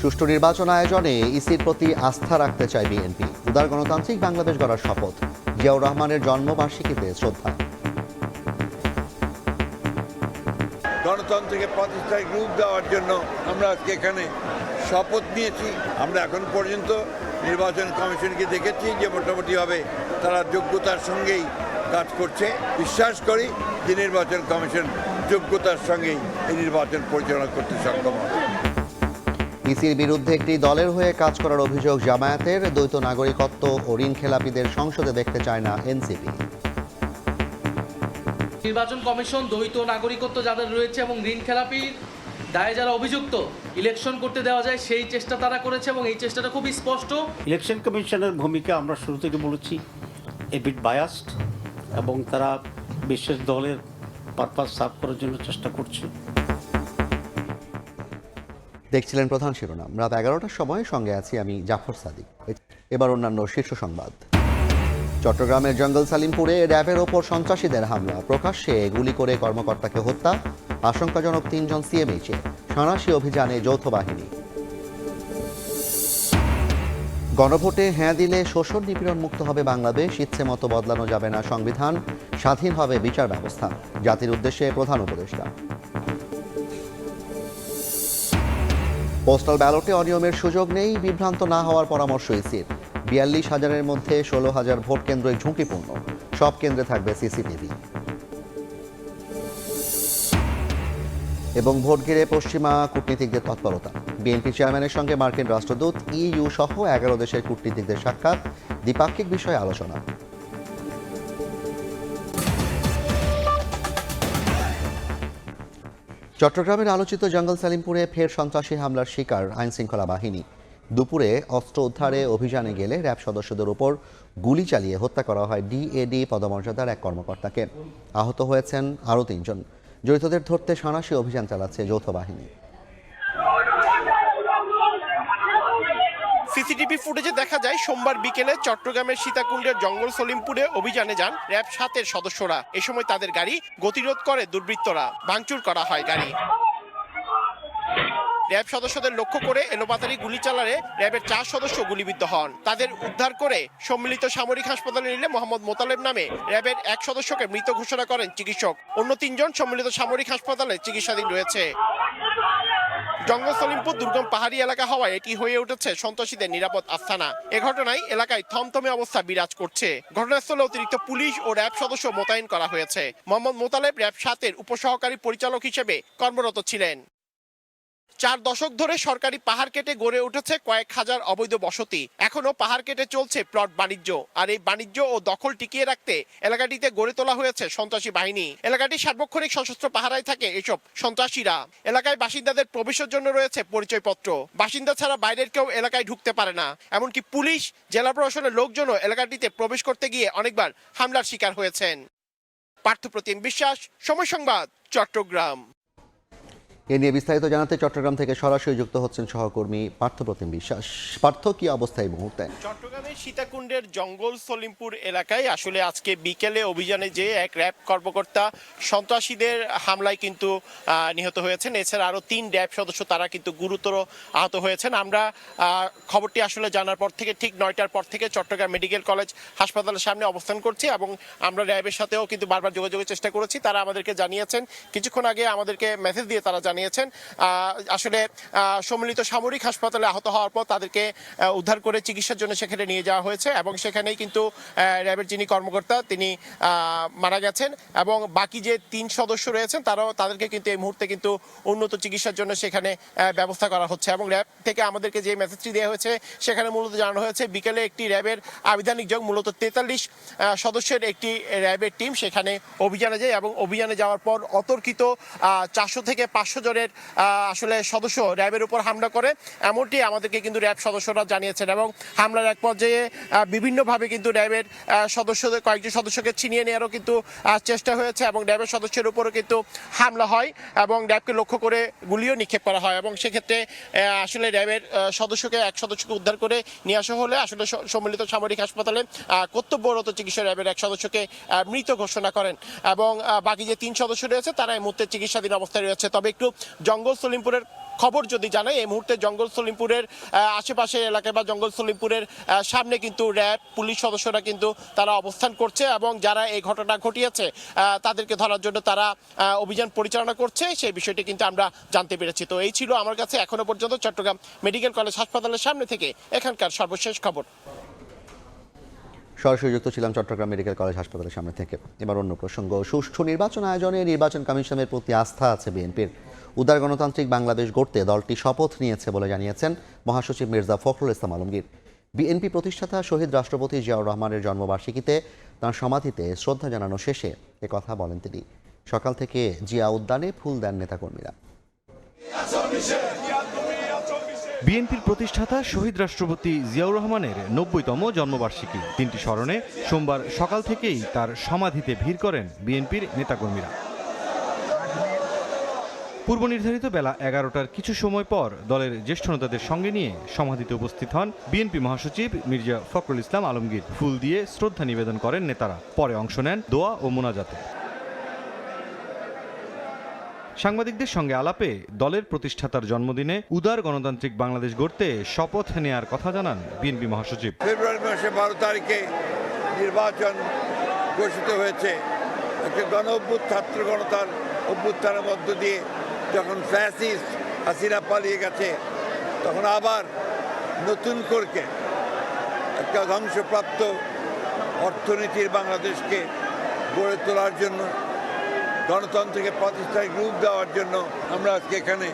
সুষ্ঠু নির্বাচন আয়োজনে ইসির প্রতি আস্থা রাখতে চায় বিএনপি। উদার গণতান্ত্রিক বাংলাদেশ গড়ার শপথ। জিয়াউর রহমানের জন্মবার্ষিকীতে শ্রদ্ধা। গণতন্ত্রকে প্রতিষ্ঠায় রূপ দেওয়ার জন্য আমরা আজকে এখানে শপথ নিয়েছি। আমরা এখন পর্যন্ত নির্বাচন কমিশনকে দেখেছি যে মোটামুটিভাবে তারা যোগ্যতার সঙ্গেই কাজ করছে। বিশ্বাস করি যে নির্বাচন কমিশন যোগ্যতার সঙ্গেই এই নির্বাচন পরিচালনা করতে সক্ষম হবে। ইসির বিরুদ্ধে একটি দলের হয়ে কাজ করার অভিযোগ জামায়াতের। দ্বৈত নাগরিকত্ব ও ঋণ খেলাপিদের সংসদে দেখতে চায় না এনসিপি। নির্বাচন কমিশন দ্বৈত নাগরিকত্ব যাদের রয়েছে এবং ঋণ খেলাপি দায়ে যারা অভিযুক্ত ইলেকশন করতে দেওয়া যায় সেই চেষ্টা তারা করেছে এবং এই চেষ্টাটা খুবই স্পষ্ট। ইলেকশন কমিশনের ভূমিকা আমরা শুরু থেকে বলেছি এবিট বায়াসড এবং তারা বিশেষ দলের পারপাস সার্ভ করার জন্য চেষ্টা করছে। দেখছিলেন প্রধান শিরোনাম। রাত 11টার সময় সঙ্গে আছি আমি জাফর সাদিক। এবার অন্যান্য শীর্ষ সংবাদ। চট্টগ্রামের জঙ্গল সালিমপুরে র্যাবের ওপর সন্ত্রাসীদের হামলা। প্রকাশ্যে গুলি করে কর্মকর্তাকে হত্যা। আশঙ্কাজনক 3 জন সিএমএইচে। সাঁড়াশি অভিযানে যৌথ বাহিনী। গণভোটে হ্যাঁ দিলে শোষণ নিপীড়ন মুক্ত হবে বাংলাদেশ। ইচ্ছে মতো বদলানো যাবে না সংবিধান। স্বাধীন হবে বিচার ব্যবস্থা। জাতির উদ্দেশ্যে প্রধান উপদেষ্টা। পোস্টাল ব্যালটে অনিয়মের সুযোগ নেই। বিভ্রান্ত না হওয়ার পরামর্শ ইসির। 42,000-এর মধ্যে 16,000 ভোট কেন্দ্রই ঝুঁকিপূর্ণ। সব কেন্দ্রে থাকবে সিসিটিভি। এবং ভোট ঘিরে পশ্চিমা কূটনীতিকদের তৎপরতা। বিএনপি চেয়ারম্যানের সঙ্গে মার্কিন রাষ্ট্রদূত, ইইউ সহ 11 দেশের কূটনীতিকদের সাক্ষাৎ। দ্বিপাক্ষিক বিষয়ে আলোচনা। চট্টগ্রামের আলোচিত জঙ্গল সালিমপুরে ফের সন্ত্রাসী হামলার শিকার আইনশৃঙ্খলা বাহিনী। দুপুরে অস্ত্র উদ্ধারে অভিযানে গেলে র্যাব সদস্যদের উপর গুলি চালিয়ে হত্যা করা হয় ডিএডি পদমর্যাদার এক কর্মকর্তাকে। আহত হয়েছেন আরও 3 জন। জড়িতদের ধরতে সাঁড়াশি অভিযান চালাচ্ছে যৌথ বাহিনী। সিসিটিভি ফুটেজে দেখা যায় সোমবার বিকেলে চট্টগ্রামের সীতাকুণ্ডের জঙ্গল সলিমপুরে অভিযানে যান র্যাব 7-এর সদস্যরা। এ সময় তাদের গাড়ি গতিরোধ করে দুর্বৃত্তরা। ভাঙচুর করা হয় গাড়ি। র্যাব সদস্যদের লক্ষ্য করে এলোপাতাড়ি গুলি চালালে র্যাবের 4 সদস্য গুলিবিদ্ধ হন। তাদের উদ্ধার করে সম্মিলিত সামরিক হাসপাতালে নিলে মোহাম্মদ মোতালেব নামে র্যাবের 1 সদস্যকে মৃত ঘোষণা করেন চিকিৎসক। অন্য 3 জন সম্মিলিত সামরিক হাসপাতালে চিকিৎসাধীন রয়েছে। জঙ্গল সলিমপুর দুর্গম পাহাড়ি এলাকা হওয়ায় এটি হয়ে উঠেছে সন্ত্রাসীদের নিরাপদ আস্তানা। এ ঘটনায় এলাকায় থমথমে অবস্থা বিরাজ করছে। ঘটনাস্থলে অতিরিক্ত পুলিশ ও র্যাব সদস্য মোতায়েন করা হয়েছে। মোহাম্মদ মোতালেব র্যাব 7-এর উপসহকারী পরিচালক হিসেবে কর্মরত ছিলেন। 4 দশক ধরে সরকারি পাহাড় কেটে গড়ে উঠেছে কয়েক হাজার অবৈধ বসতি। এখনো পাহাড় কেটে চলছে প্লট বাণিজ্য। আর এই বাণিজ্য ও দখল টিকিয়ে রাখতে এলাকাটিতে গড়ে তোলা হয়েছে সন্ত্রাসী বাহিনী। এলাকাটি সার্বক্ষণিক সশস্ত্র পাহারায় থাকে এসব সন্ত্রাসীরা। এলাকায় বাসিন্দাদের প্রবেশের জন্য রয়েছে পরিচয়পত্র। বাসিন্দা ছাড়া বাইরের কেউ এলাকায় ঢুকতে পারে না। এমনকি পুলিশ, জেলা প্রশাসনের লোকজনও এলাকাটিতে প্রবেশ করতে গিয়ে অনেকবার হামলার শিকার হয়েছেন। পার্থপ্রতিম বিশ্বাস, সময় সংবাদ, চট্টগ্রাম। এ নিয়ে বিস্তারিত জানাতে চট্টগ্রাম থেকে সরাসরি যুক্ত হচ্ছেন সহকর্মী পার্থপ্রতিম বিশ্বাস। পার্থ, কি অবস্থা এই মুহূর্তে? চট্টগ্রামের সীতাকুণ্ডের জঙ্গল সলিমপুর এলাকায় আসলে আজকে বিকেলে অভিযানে যে এক র্যাব কর্মকর্তা সন্ত্রাসীদের হামলায় কিন্তু নিহত হয়েছেন। এছাড়া আরও 3 র্যাব সদস্য তারা কিন্তু গুরুতর আহত হয়েছেন। আমরা খবরটি আসলে জানার পর থেকে ঠিক 9টার পর থেকে চট্টগ্রাম মেডিকেল কলেজ হাসপাতালের সামনে অবস্থান করছি এবং আমরা র্যাবের সাথেও কিন্তু বারবার যোগাযোগের চেষ্টা করেছি। তারা আমাদেরকে জানিয়েছেন, কিছুক্ষণ আগে আমাদেরকে মেসেজ দিয়ে তারা জানিয়েছেন আসলে সম্মিলিত সামরিক হাসপাতালে আহত হওয়ার পর তাদেরকে উদ্ধার করে চিকিৎসার জন্য সেখানে নিয়ে যাওয়া হয়েছে এবং সেখানেই কিন্তু র্যাবের যিনি কর্মকর্তা তিনি মারা গেছেন এবং বাকি যে 3 সদস্য রয়েছেন তাদেরকে কিন্তু এই মুহূর্তে কিন্তু উন্নত চিকিৎসার জন্য সেখানে ব্যবস্থা করা হচ্ছে। এবং র্যাব থেকে আমাদেরকে যে মেসেজটি দেওয়া হয়েছে সেখানে মূলত জানানো হয়েছে বিকেলে একটি র্যাবের আবিধানিক যোগ মূলত 43 সদস্যের একটি র্যাবের টিম সেখানে অভিযানে যায় এবং অভিযানে যাওয়ার পর অতর্কিত 400 থেকে 500 জনের আসলে সদস্য র্যাবের উপর হামলা করে, এমনটি আমাদেরকে কিন্তু র্যাব সদস্যরা জানিয়েছেন। এবং হামলার এক পর্যায়ে বিভিন্নভাবে কিন্তু র্যাবের সদস্যদের কয়েকজন সদস্যকে ছিনিয়ে নেওয়ারও কিন্তু চেষ্টা হয়েছে এবং র্যাবের সদস্যের উপরও কিন্তু হামলা হয় এবং র্যাবকে লক্ষ্য করে গুলিও নিক্ষেপ করা হয়। এবং সেক্ষেত্রে আসলে র্যাবের এক সদস্যকে উদ্ধার করে নিয়ে আসা হলে আসলে সম্মিলিত সামরিক হাসপাতালে কর্তব্যরত চিকিৎসা র্যাবের 1 সদস্যকে মৃত ঘোষণা করেন এবং বাকি যে 3 সদস্য রয়েছে তারা এই মুহূর্তে চিকিৎসাধীন অবস্থায় রয়েছে। তবে একটু জঙ্গল সলিমপুরের খবর যদি জানাই, এই মুহূর্তে জঙ্গল সলিমপুরের আশেপাশের এলাকায় বা জঙ্গল সলিমপুরের সামনে কিন্তু র্যাব পুলিশ সদস্যরা কিন্তু তারা অবস্থান করছে এবং যারা এই ঘটনা ঘটিয়েছে তাদেরকে ধরার জন্য তারা অভিযান পরিচালনা করছে, সেই বিষয়টি কিন্তু আমরা জানতে পেরেছি। তো এই ছিল আমার কাছে এখনো পর্যন্ত চট্টগ্রাম মেডিকেল কলেজ হাসপাতালের সামনে থেকে এখানকার সর্বশেষ খবর। সরাসরি যুক্ত ছিলাম চট্টগ্রাম মেডিকেল কলেজ হাসপাতালের সামনে থেকে। এবার অন্য প্রসঙ্গ, সুষ্ঠু নির্বাচন আয়োজনে নির্বাচন কমিশনের প্রতি আস্থা আছে বিএনপির। উদার গণতান্ত্রিক বাংলাদেশ গড়তে দলটি শপথ নিয়েছে বলে জানিয়েছেন মহাসচিব মির্জা ফখরুল ইসলাম আলমগীর। বিএনপি প্রতিষ্ঠাতা শহীদ রাষ্ট্রপতি জিয়াউর রহমানের জন্মবার্ষিকীতে তাঁর সমাধিতে শ্রদ্ধা জানানো শেষে কথা বলেন তিনি। সকাল থেকে জিয়া উদ্যানে ফুল দেন নেতাকর্মীরা। বিএনপির প্রতিষ্ঠাতা শহীদ রাষ্ট্রপতি জিয়াউর রহমানের ৯০তম জন্মবার্ষিকী দিনটি স্মরণে সোমবার সকাল থেকেই তার সমাধিতে ভিড় করেন বিএনপির নেতাকর্মীরা। পূর্ব নির্ধারিত বেলা ১১টার কিছু সময় পর দলের জ্যেষ্ঠ নেতাদের সঙ্গে নিয়ে সমাধিতে উপস্থিত হন বিএনপি মহাসচিব মির্জা ফখরুল ইসলাম আলমগীর। ফুল দিয়ে শ্রদ্ধা নিবেদন করেন নেতারা, পরে অংশ নেন দোয়া ও মোনাজাতে। সাংবাদিকদের সঙ্গে আলাপে দলের প্রতিষ্ঠাতার জন্মদিনে উদার গণতান্ত্রিক বাংলাদেশ গড়তে শপথ নেয়ার কথা জানান বিএনপি মহাসচিব। ফেব্রুয়ারি মাসে 12 তারিখে নির্বাচন ঘোষিত হয়েছে। একটা ছাত্র গণতার অভ্যুত্থানের মধ্য দিয়ে যখন ফ্যাসিস্ট হাসিনা পালিয়ে গেছে, তখন আবার নতুন করে একটা ধ্বংসপ্রাপ্ত অর্থনীতির বাংলাদেশকে গড়ে তোলার জন্য, গণতন্ত্রকে প্রাতিষ্ঠানিক রূপ দেওয়ার জন্য আমরা আজকে এখানে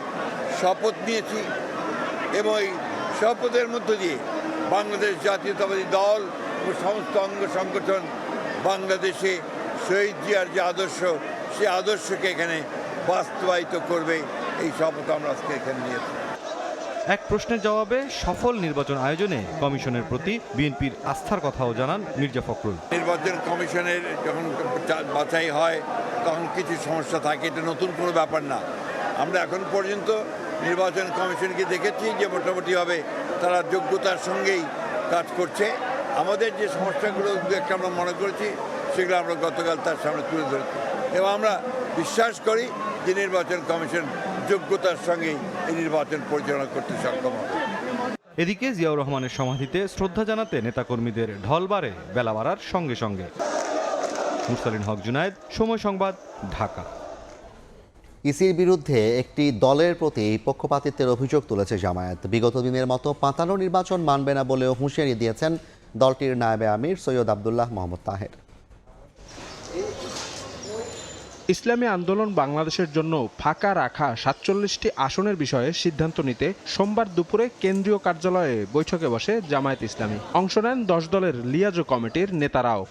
শপথ নিয়েছি এবং এই শপথের মধ্য দিয়ে বাংলাদেশ জাতীয়তাবাদী দল ও সমস্ত অঙ্গ সংগঠন বাংলাদেশে শহীদ জিয়ার যে আদর্শ, সেই আদর্শকে এখানে বাস্তবায়িত করবে, এই শপথ আমরা আজকে এখানে নিয়েছি। এক প্রশ্নের জবাবে সফল নির্বাচন আয়োজনে কমিশনের প্রতি বিএনপির আস্থার কথাও জানান মির্জা ফখরুল। নির্বাচন কমিশনের যখন বাছাই হয় তখন কিছু সমস্যা থাকে, এটা নতুন কোনো ব্যাপার না। আমরা এখন পর্যন্ত নির্বাচন কমিশনকে দেখেছি যে মোটামুটিভাবে তারা যোগ্যতার সঙ্গেই কাজ করছে। আমাদের যে সমস্যাগুলো একটা আমরা মনে করেছি সেগুলো আমরা গতকাল তার সামনে তুলে ধরেছি এবং আমরা বিশ্বাস করি যে নির্বাচন কমিশন যোগ্যতার সঙ্গেই এই নির্বাচন পরিচালনা করতে সক্ষম হবে। এদিকে জিয়াউর রহমানের সমাধিতে শ্রদ্ধা জানাতে নেতাকর্মীদের ঢল বাড়ে বেলা বাড়ার সঙ্গে সঙ্গে। মুরসালিন হক জুনায়েদ, সময় সংবাদ, ঢাকা। ইসির বিরুদ্ধে একটি দলের প্রতি পক্ষপাতিত্বের অভিযোগ তুলেছে জামায়াত। বিগত দিনের মতো পাতানো নির্বাচন মানবে না বলেও হুঁশিয়ারি দিয়েছেন দলটির নায়েবে আমির সৈয়দ আবদুল্লাহ মোহাম্মদ তাহের। ইসলামী আন্দোলন বাংলাদেশের জন্য ফাঁকা রাখা ৪৭টি আসনের বিষয়ে সিদ্ধান্ত নিতে সোমবার দুপুরে কেন্দ্রীয় কার্যালয়ে বৈঠকে বসে জামায়াত ইসলামী। অংশ নেন ১০ দলের লিয়াজো কমিটির নেতারাও।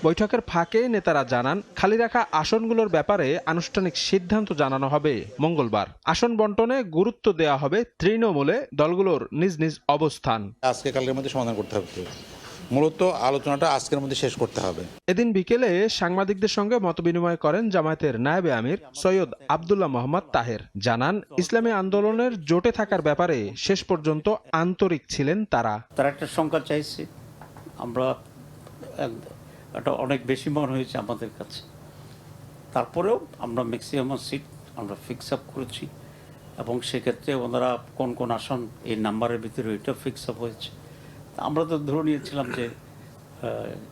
বৈঠকের ফাঁকে নেতারা জানান, খালি রাখা আসনগুলোর ব্যাপারে আনুষ্ঠানিক সিদ্ধান্ত জানানো হবে মঙ্গলবার। আসন বন্টনে গুরুত্ব দেওয়া হবে তৃণমূলে দলগুলোর নিজ নিজ অবস্থান। আজকে কালকের মধ্যে সমাধান করতে হবে, মূলত আলোচনাটা আজকের মধ্যে শেষ করতে হবে। এদিন বিকেলে সাংবাদিকদের সঙ্গে মতবিনিময় করেন জামায়াতের নায়েবে আমির সৈয়দ আবদুল্লাহ মোহাম্মদ তাহের। জানান, ইসলামী আন্দোলনের জোটে থাকার ব্যাপারে শেষ পর্যন্ত আন্তরিক ছিলেন তারা। তারা একটা সংখ্যা চাইছে, আমরা এটা অনেক বেশি মনে হয়েছে আমাদের কাছে। তারপরেও আমরা ম্যাক্সিমাম সিট আমরা ফিক্স আপ করেছি এবং সেক্ষেত্রে ওনারা কোন কোন আসন এই নাম্বারের ভিতরে এটা ফিক্স আপ হয়েছে। আমরা তো ধরে নিয়েছিলাম যে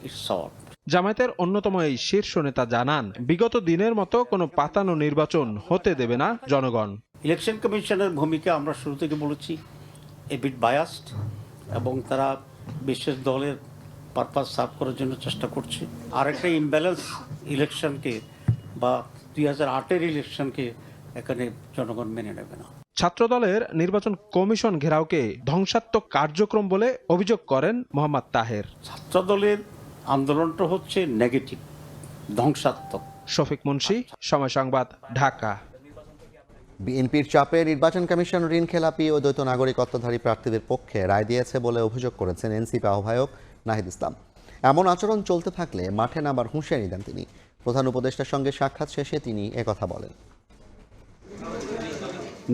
ইটস শর্ট। জামায়াতের অন্যতম এই শীর্ষ নেতা জানান, বিগত দিনের মতো কোনো পাতানো নির্বাচন হতে দেবে না জনগণ। ইলেকশন কমিশনের ভূমিকা আমরা শুরু থেকে বলেছি এ বিট বায়াসড এবং তারা বিশেষ দলের পারপাস সার্ভ করার জন্য চেষ্টা করছে। আর একটা ইমব্যালেন্স ইলেকশনকে বা 2008-এর ইলেকশনকে এখানে জনগণ মেনে নেবে না। ছাত্রদলের নির্বাচন কমিশন ঘেরাওকে ধ্বংসাত্মক কার্যক্রম বলে অভিযোগ করেন মোহাম্মদ তাহের। ছাত্রদলের আন্দোলনটা হচ্ছে নেগেটিভ, ধ্বংসাত্মক। শফিক মুন্সি, সময় সংবাদ, ঢাকা। বিএনপির চাপে নির্বাচন কমিশন ঋণ খেলাপি ও দ্বৈত নাগরিকত্বধারী প্রার্থীদের পক্ষে রায় দিয়েছে বলে অভিযোগ করেছেন এনসিপি আহ্বায়ক নাহিদ ইসলাম। এমন আচরণ চলতে থাকলে মাঠে নামার হুঁশিয়ারি দেন তিনি। প্রধান উপদেষ্টার সঙ্গে সাক্ষাৎ শেষে তিনি একথা বলেন।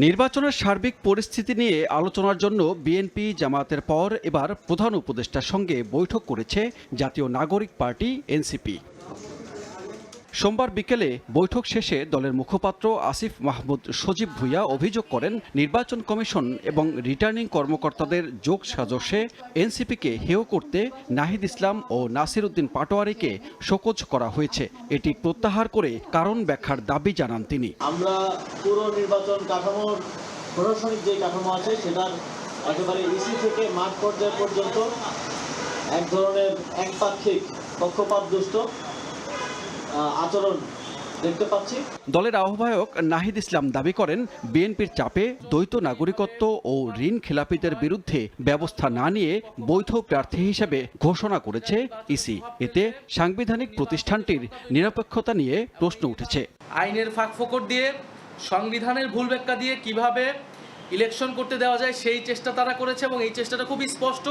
নির্বাচনের সার্বিক পরিস্থিতি নিয়ে আলোচনার জন্য বিএনপি জামায়াতের পর এবার প্রধান উপদেষ্টার সঙ্গে বৈঠক করেছে জাতীয় নাগরিক পার্টি এনসিপি। সোমবার বিকেলে বৈঠক শেষে দলের মুখপাত্র আসিফ মাহমুদ সজীব ভুঁইয়া অভিযোগ করেন নির্বাচন কমিশন এবং রিটার্নিং কর্মকর্তাদের যোগ সাজশে এনসিপিকে হেয় করতে নাহিদ ইসলাম ও নাসির উদ্দিন পাটোয়ারিকে শোকজ করা হয়েছে। এটি প্রত্যাহার করে কারণ ব্যাখ্যার দাবি জানান তিনি। আমরা পুরো নির্বাচন কাঠামোর প্রশাসনিক যে কাঠামো আছে সেটার একেবারে ইসি থেকে মাঠ পর্যায় পর্যন্ত এক ধরনের একপাক্ষিক পক্ষপাতদুষ্ট আচরণ দেখতে পাচ্ছি। দলের আহ্বায়ক নাহিদ ইসলাম দাবি করেন বিএনপির চাপে দ্বৈত নাগরিকত্ব ও ঋণ খেলাপিদের বিরুদ্ধে ব্যবস্থা না নিয়ে বৈধ প্রার্থী হিসেবে ঘোষণা করেছে ইসি। এতে সাংবিধানিক প্রতিষ্ঠানটির নিরপেক্ষতা নিয়ে প্রশ্ন উঠেছে। আইনের ফাঁকফোকর দিয়ে, সংবিধানের ভুল ব্যাখ্যা দিয়ে কিভাবে ইলেকশন করতে দেওয়া যায় সেই চেষ্টা তারা করেছে এবং এই চেষ্টাটা খুবই স্পষ্ট,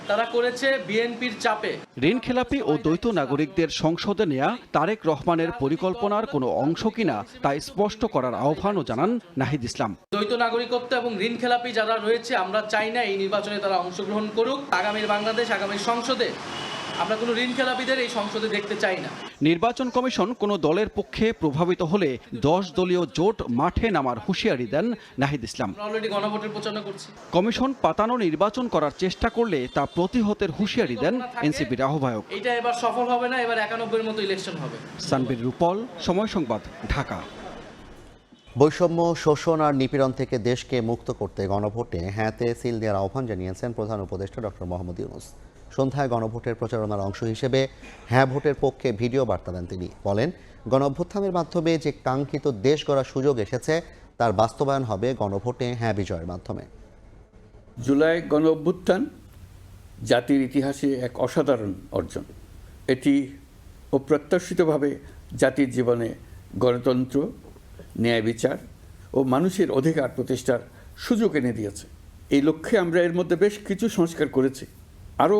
তারা করেছে বিএনপির চাপে। ঋণ খেলাপি ও দ্বৈত নাগরিকদের সংসদে নেয়া তারেক রহমানের পরিকল্পনার কোনো অংশ কিনা তা স্পষ্ট করার আহ্বানও জানান নাহিদ ইসলাম। দ্বৈত নাগরিকত্ব এবং ঋণ খেলাপি যারা রয়েছে আমরা চাই না এই নির্বাচনে তারা অংশগ্রহণ করুক। আগামীর বাংলাদেশ, আগামীর সংসদে আমরা কোনো ঋণ খেলাপিদের এই সংসদে দেখতে চাই না। নির্বাচন কমিশন কোনো দলের পক্ষে প্রভাবিত হলে 10 দলীয় জোট মাঠে নামার হুঁশিয়ারি দেন নাহিদ ইসলাম। অলরেডি গণভোটের প্রচারণা করছি। কমিশন পাতানো নির্বাচন করার চেষ্টা করলে তা প্রতিহতের হুঁশিয়ারি দেন এনসিপির আহ্বায়ক। এটা এবার সফল হবে না, এবার 91-এর মতো ইলেকশন হবে। সানবীর রূপল, সময় সংবাদ, ঢাকা। বৈষম্য, শোষণ আর নিপীড়ন থেকে দেশকে মুক্ত করতে গণভোটে হ্যাঁতে সিল দেওয়ার আহ্বান জানিয়েছেন প্রধান উপদেষ্টা ডক্টর মোহাম্মদ ইউনূস। সন্ধ্যায় গণভোটের প্রচারণার অংশ হিসেবে হ্যাঁ ভোটের পক্ষে ভিডিও বার্তা দেন তিনি। বলেন, গণঅভ্যুত্থানের মাধ্যমে যে কাঙ্ক্ষিত দেশ গড়ার সুযোগ এসেছে তার বাস্তবায়ন হবে গণভোটে হ্যাঁ বিজয়ের মাধ্যমে। জুলাই গণঅভ্যুত্থান জাতির ইতিহাসে এক অসাধারণ অর্জন। এটি অপ্রত্যাশিতভাবে জাতির জীবনে গণতন্ত্র, ন্যায় বিচার ও মানুষের অধিকার প্রতিষ্ঠার সুযোগ এনে দিয়েছে। এই লক্ষ্যে আমরা এর মধ্যে বেশ কিছু সংস্কার করেছি। আরও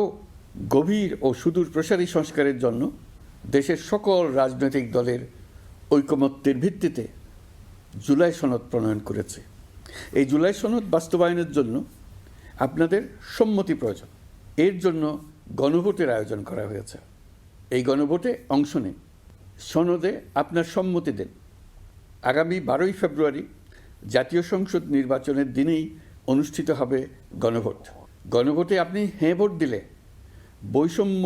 গভীর ও সুদূর প্রসারী সংস্কারের জন্য দেশের সকল রাজনৈতিক দলের ঐকমত্যের ভিত্তিতে জুলাই সনদ প্রণয়ন করেছে। এই জুলাই সনদ বাস্তবায়নের জন্য আপনাদের সম্মতি প্রয়োজন। এর জন্য গণভোটের আয়োজন করা হয়েছে। এই গণভোটে অংশ নিন, সনদে আপনার সম্মতি দেন। আগামী 12ই ফেব্রুয়ারি জাতীয় সংসদ নির্বাচনের দিনেই অনুষ্ঠিত হবে গণভোট। গণভোটে আপনি হ্যাঁ ভোট দিলে বৈষম্য,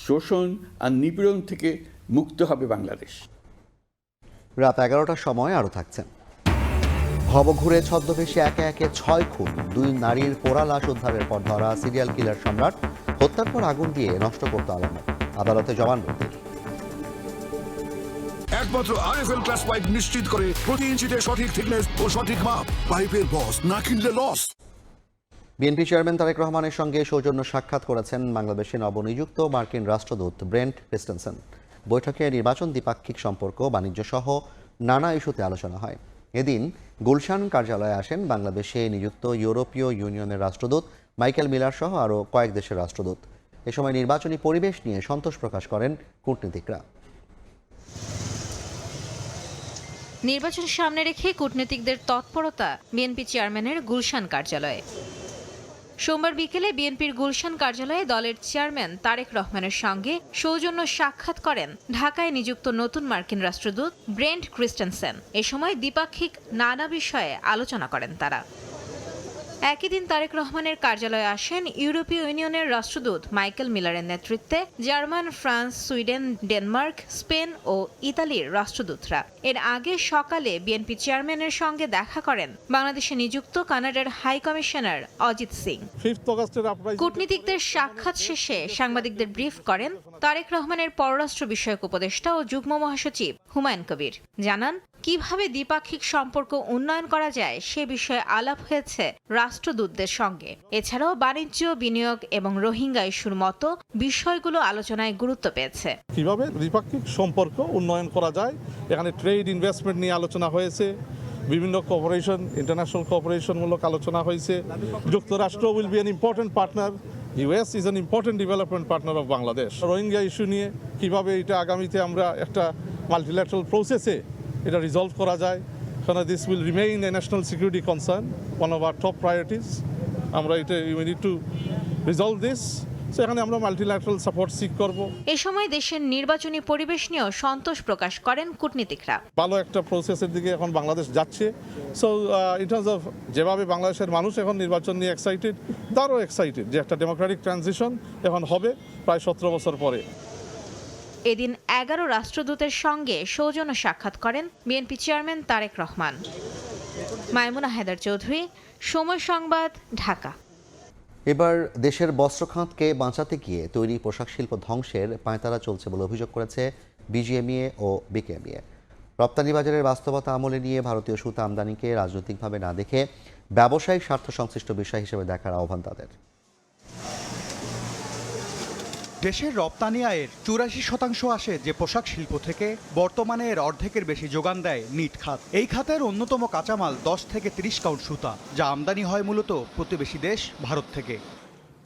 শোষণ আর নিপীড়ন থেকে মুক্ত হবে বাংলাদেশ। রাত 11টার সময় আরও থাকছেন। ভবঘুরে ছদ্মবেশে একে একে 6 খুন, 2 নারীর পোড়া লাশ উদ্ধারের পর ধরা সিরিয়াল কিলার সম্রাট, হত্যার পর আগুন দিয়ে নষ্ট করতে আলামত, আদালতে জবানবন্দি। একমাত্র আরএফএল ক্লাস পাইপ নিশ্চিত করে প্রতি ইঞ্চিতে সঠিক থিকনেস ও সঠিক মাপ। পাইপের বস, না কিনলে লস। বিএনপি চেয়ারম্যান তারেক রহমানের সঙ্গে সৌজন্য সাক্ষাৎ করেছেন বাংলাদেশে নবনিযুক্ত মার্কিন রাষ্ট্রদূত ব্রেন্ট ক্রিস্টেনসেন। বৈঠকে নির্বাচন, দ্বিপাক্ষিক সম্পর্ক, বাণিজ্য সহ নানা ইস্যুতে আলোচনা হয়। এদিন গুলশান কার্যালয়ে আসেন বাংলাদেশে নিযুক্ত ইউরোপীয় ইউনিয়নের রাষ্ট্রদূত মাইকেল মিলার সহ আরও কয়েক দেশের রাষ্ট্রদূত। এ সময় নির্বাচনী পরিবেশ নিয়ে সন্তোষ প্রকাশ করেন কূটনীতিকরা। নির্বাচন সামনে রেখে কূটনীতিকদের তৎপরতা বিএনপি চেয়ারম্যানের গুলশান কার্যালয়ে। সোমবার বিকেলে বিএনপির গুলশান কার্যালয়ে দলের চেয়ারম্যান তারেক রহমানের সঙ্গে সৌজন্য সাক্ষাৎ করেন ঢাকায় নিযুক্ত নতুন মার্কিন রাষ্ট্রদূত ব্রেন্ট ক্রিস্টেনসেন। এ সময় দ্বিপাক্ষিক নানা বিষয়ে আলোচনা করেন তারা। একই দিন তারেক রহমানের কার্যালয়ে আসেন ইউরোপীয় ইউনিয়নের রাষ্ট্রদূত মাইকেল মিলারের নেতৃত্বে German, France, Sweden, Denmark, Spain ও ইতালির রাষ্ট্রদূতরা। এর আগে সকালে বিএনপি চেয়ারম্যানের সঙ্গে দেখা করেন বাংলাদেশে নিযুক্ত কানাডার হাই কমিশনার অজিত সিং। কূটনীতিকদের সাক্ষাৎ শেষে সাংবাদিকদের ব্রিফ করেন তারেক রহমানের পররাষ্ট্র বিষয়ক উপদেষ্টা ও যুগ্ম মহাসচিব হুমায়ুন কবির। জানান, কিভাবে দ্বিপাক্ষিক সম্পর্ক উন্নয়ন করা যায় সে বিষয়ে আলাপ হয়েছে রাষ্ট্রদূতদের সঙ্গে। এছাড়াও বাণিজ্য, বিনিয়োগ এবং রোহিঙ্গা ইস্যুর মতো বিষয়গুলো আলোচনায় গুরুত্ব পেয়েছে। কিভাবে দ্বিপাক্ষিক সম্পর্ক উন্নয়ন করা যায়, এখানে ট্রেড, ইনভেস্টমেন্ট নিয়ে আলোচনা হয়েছে, বিভিন্ন কোঅপারেশন, ইন্টারন্যাশনাল কোঅপারেশনমূলক আলোচনা হয়েছে। যুক্তরাষ্ট্র will be an important partner, US is an important development partner of Bangladesh. Rohingya issue নিয়ে কিভাবে এটা আগামীতে আমরা একটা মাল্টিল্যাটারাল প্রসেসে এটা রিজলভ করা যায়, কারণ this will remain a national security concern, one of our top priorities. আমরা এটা we need to resolve this সেখানে আমরা মাল্টিল্যাটারাল সাপোর্ট সিক করব। এ সময় দেশের নির্বাচনী পরিবেশ নিয়েও সন্তোষ প্রকাশ করেন কূটনীতিকরা। ভালো একটা প্রসেসের দিকে এখন বাংলাদেশ যাচ্ছে। সো ইন টার্মস অফ যেভাবে বাংলাদেশের মানুষ এখন নির্বাচন নিয়ে এক্সাইটেড, তারও এক্সাইটেড যে একটা ডেমোক্রেটিক ট্রানজিশন এখন হবে প্রায় 17 বছর পরে। এদিন 11 রাষ্ট্রদূতের সঙ্গে সৌজন্য সাক্ষাৎ করেন বিএনপি চেয়ারম্যান তারেক রহমান। মাইমুনা হায়দার চৌধুরী, সময় সংবাদ, ঢাকা। এবার দেশের বস্ত্রখাতকে বাঁচাতে গিয়ে তৈরি পোশাক শিল্প ধ্বংসের পাঁয়তারা চলছে বলে অভিযোগ করেছে বিজিএমইএ ও বিকেএমইএ। রপ্তানি বাজারের বাস্তবতা আমলে নিয়ে ভারতীয় সুতা আমদানিকে রাজনৈতিকভাবে না দেখে ব্যবসায়িক স্বার্থ সংশ্লিষ্ট বিষয় হিসেবে দেখার আহ্বান তাদের। দেশের রপ্তানি আয়ের 84% আসে যে পোশাক শিল্প থেকে, বর্তমানে এর অর্ধেকের বেশি যোগান দেয় নিট খাত। এই খাতের অন্যতম কাঁচামাল 10 থেকে 30 কাউন্ট সুতা, যা আমদানি হয় মূলত প্রতিবেশী দেশ ভারত থেকে।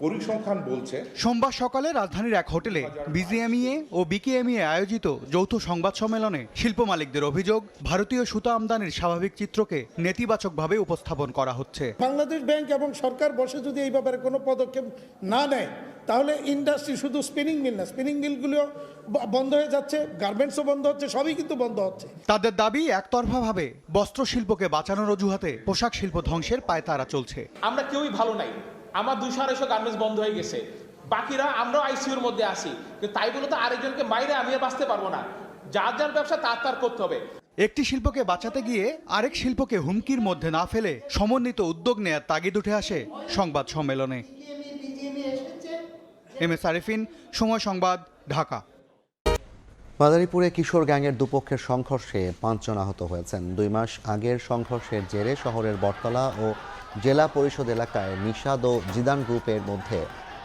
পরিসংখ্যান বলছে সোমবার সকালে রাজধানীর এক হোটেলে বিজিএমইএ ও বিকেএমইএ আয়োজিত যৌথ সংবাদ সম্মেলনে শিল্প মালিকদের অভিযোগ, ভারতীয় সুতা আমদানির স্বাভাবিক চিত্রকে নেতিবাচকভাবে উপস্থাপন করা হচ্ছে। বাংলাদেশ ব্যাংক এবং সরকার বসে যদি এই ব্যাপারে কোনো পদক্ষেপ না নেয়, তাহলে ইন্ডাস্ট্রি, শুধু স্পিনিং মিল না, স্পিনিং মিলগুলো বন্ধ হয়ে যাচ্ছে, গার্মেন্টসও বন্ধ হচ্ছে, সবই কিন্তু বন্ধ হচ্ছে। তাদের দাবি, একতরফাভাবে বস্ত্র শিল্পকে বাঁচানোর অজুহাতে পোশাক শিল্প ধ্বংসের পায়তারা চলছে। আমরা কেউই ভালো নাই, আমার 200-250 গার্মেন্টস বন্ধ হয়ে গেছে, বাকিরা আমরাও আইসিইউর মধ্যে আছি, কিন্তু তাই বলে তো আরেকজনকে মাইরে আমি আর বাঁচতে পারবো না। যার যার ব্যবসা তার করতে হবে। একটি শিল্পকে বাঁচাতে গিয়ে আরেক শিল্পকে হুমকির মধ্যে না ফেলে সমন্বিত উদ্যোগ নেয়ার তাগিদ উঠে আসে সংবাদ সম্মেলনে। এমএস আরিফিন, সময় সংবাদ, ঢাকা। মাদারীপুরে কিশোর গ্যাংয়ের দুপক্ষের সংঘর্ষে 5 জন আহত হয়েছেন। 2 মাস আগের সংঘর্ষের জেরে শহরের বটতলা ও জেলা পরিষদ এলাকায় নিশাদ ও জিদান গ্রুপের মধ্যে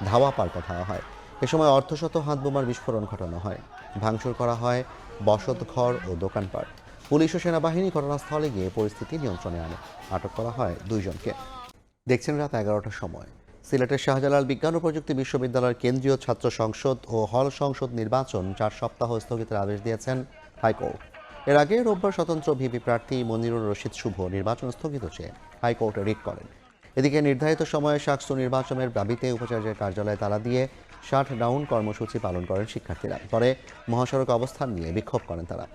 ধাওয়া পাল্টা কথা হয়। এ সময় অর্ধশত হাতবোমার বিস্ফোরণ ঘটানো হয়, ভাঙচুর করা হয় বসতঘর ও দোকানপাট। পুলিশ ও সেনাবাহিনী ঘটনাস্থলে গিয়ে পরিস্থিতি নিয়ন্ত্রণে আনে। আটক করা হয় 2 জনকে। দেখছেন রাত 11টার সময়। সিলেটের শাহজালাল বিজ্ঞান ও প্রযুক্তি বিশ্ববিদ্যালয়ের কেন্দ্রীয় ছাত্র সংসদ ও হল সংসদ নির্বাচন 4 সপ্তাহ স্থগিতের আদেশ দিয়েছেন হাইকোর্ট। এর আগে রোববার স্বতন্ত্র ভিপি প্রার্থী মনিরুর রশিদ শুভ নির্বাচন স্থগিত চেয়ে হাইকোর্টে রিট করেন। এদিকে নির্ধারিত সময়ে শাকসু নির্বাচনের দাবিতে উপাচার্যের কার্যালয়ে তালা দিয়ে শাট ডাউন কর্মসূচি পালন করেন শিক্ষার্থীরা। পরে মহাসড়ক অবস্থান নিয়ে বিক্ষোভ করেন তারা।